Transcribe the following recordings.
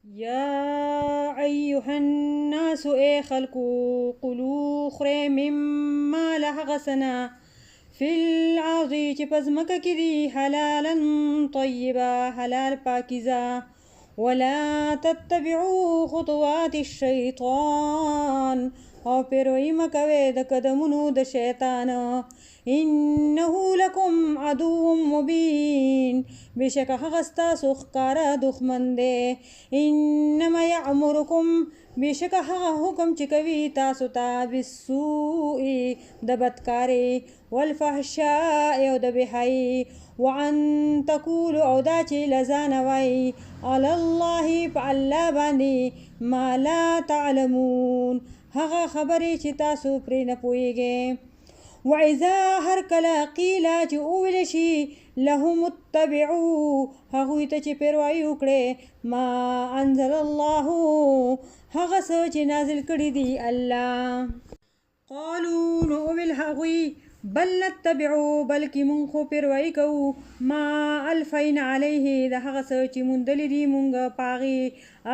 يا أيها الناس اي خلقو قلو خري مما لحغسنا في العرض چپزمك كدي حلالا طيبا حلال پاكزا ولا تتبعوا خطوات الشيطان او پیروی مکوے د قدمونو د شیطان انه لکم عدو مبین بشک هغه ستاسو ښکاره دښمن دی انما یعمرکم بشک هغه حکم چې کوي تاسو ته بالسوء د بدکارۍ والفحشاء او د بهای وعن تقولوا او دا چې لزانه وای علی الله په الله باندې ما لا تعلمون هغه خبرې چې تاسو پرې نه پوهیږئ وإذا هر کله قیل چې وویل شي لهم اتبعوا هغوی ته چې پیروي وکړي ما انزل الله هغه څه چې نازل کړي دي الله قالوا نو ویل هغوی بل نتبعو بلکې مونږ خو پیروي کوو ما الفین علیه د هغه څه چې موندلی دي مونږ پاغي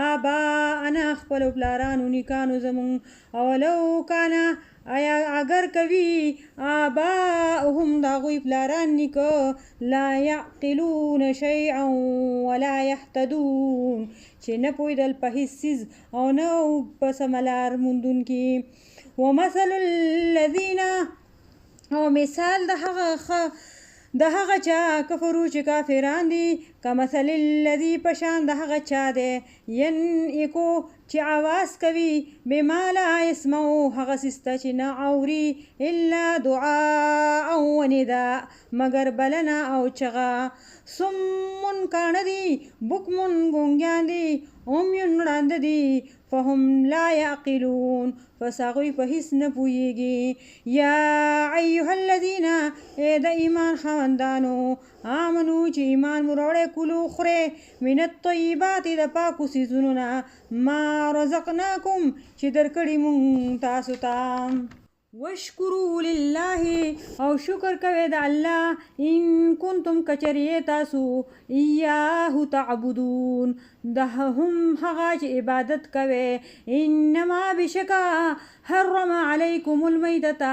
آباءنا خپلو پلارانو نیکانو زمونږ اولو کانا آیا اگر کوي آباؤهم داغوی پلاران نیکه لا یعقلون شیئا ولا یهتدون چې نه پوهیدل په هیڅ څیز او نه په سمه لار موندونکي ومثل الذین او مثال د هغه چا کفرو چې کافران دي کمثل الذی پشان د هغه چا دی ینئکو چې आवाज کوي بما لا يسمعو هغه سسته چې نه اوري الا دعاء و نداء مگر بلنه او چغه صم کاڼه دي بکمن ګونګیان دي عمیٌ ړانده دي فهم لا يعقلون پس هغوی په هیڅ نه پوهیږي یا ایها الذین ای د ایمان خاوندانو آمنو چې ایمان مو راوړی کلو خورئ من الطیبات د پاکو څیزونو نه ما رزقناکم چې درکړي مونږ تاسو ته واشکروا لله او شکر کوئ د الله ان کنتم کچریه تاسو ایاه تعبدون د هم هغه چې عبادت کوئ انما بشکا حرم علیکم المیتة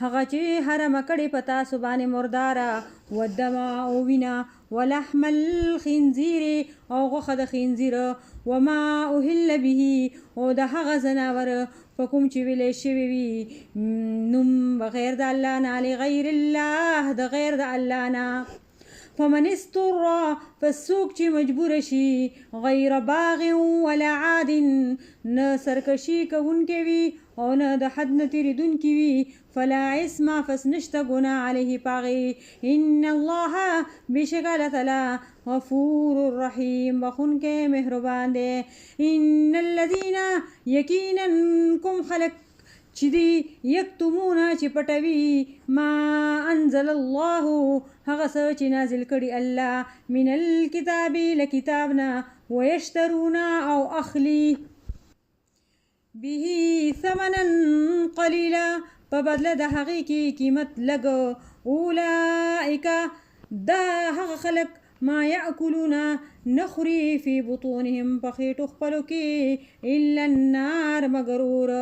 هغه چې حرم کړي په تاسو باندې مرداره والدم او وینه ولحم الخنزیر او غوښه د خنزیر وما اهل به او د هغه ځناور په کوم چې ویلی شوي وي نوم بغیر د الله نه لغیر الله د غیر د الله نه فمن استر فسوق چې مجبور شي غیر باغ ولا عاد نه سرکشي کوونکی وي او نه د حد نه تیریدونکی وي فلا اسم پس نشته ګناه علیه پاغي ان الله بشک الله تعالی غفور رحیم بخونکی مهربان دی ان الذین یقینا کوم خلق چې دی یکتمونه چې پټوي ما انزل الله هغه څه چې نازل کړي الله من الکتاب لکتابنا ویشترون او اخلی به ثمنا قلیلا په بدله د هغې کې قیمت لږ اولئک دا هغه خلک ما یاکلون نخوري فی بطونهم په خېټو خپلو کې الا النار مگر اور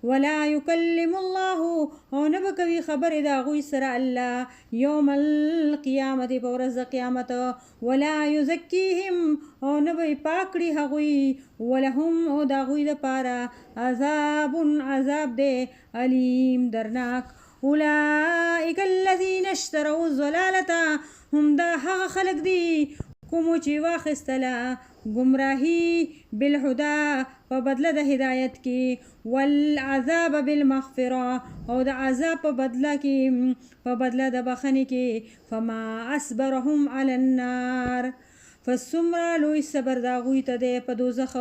ولا يكلم الله او نه به کوي خبرې د هغوی سره الله یوم القیامت په ورځ د قیامت ولا یزکیهم او نه به پاک کړي هغوی ولهم او د هغوی دپاره عذاب عذاب دی علیم درناک اولئک الذین اشتروا الضلالة هم دا هغه خلق دي کومو چې واخیستله گمراهی بالهدا په بدله د هدایت کې والعذاب بالمغفره او د عذاب په بدله کې په بدله د بخښنې کې فما اصبرهم علی النار فسمره لوی صبر د هغوی ته دی په دوزخ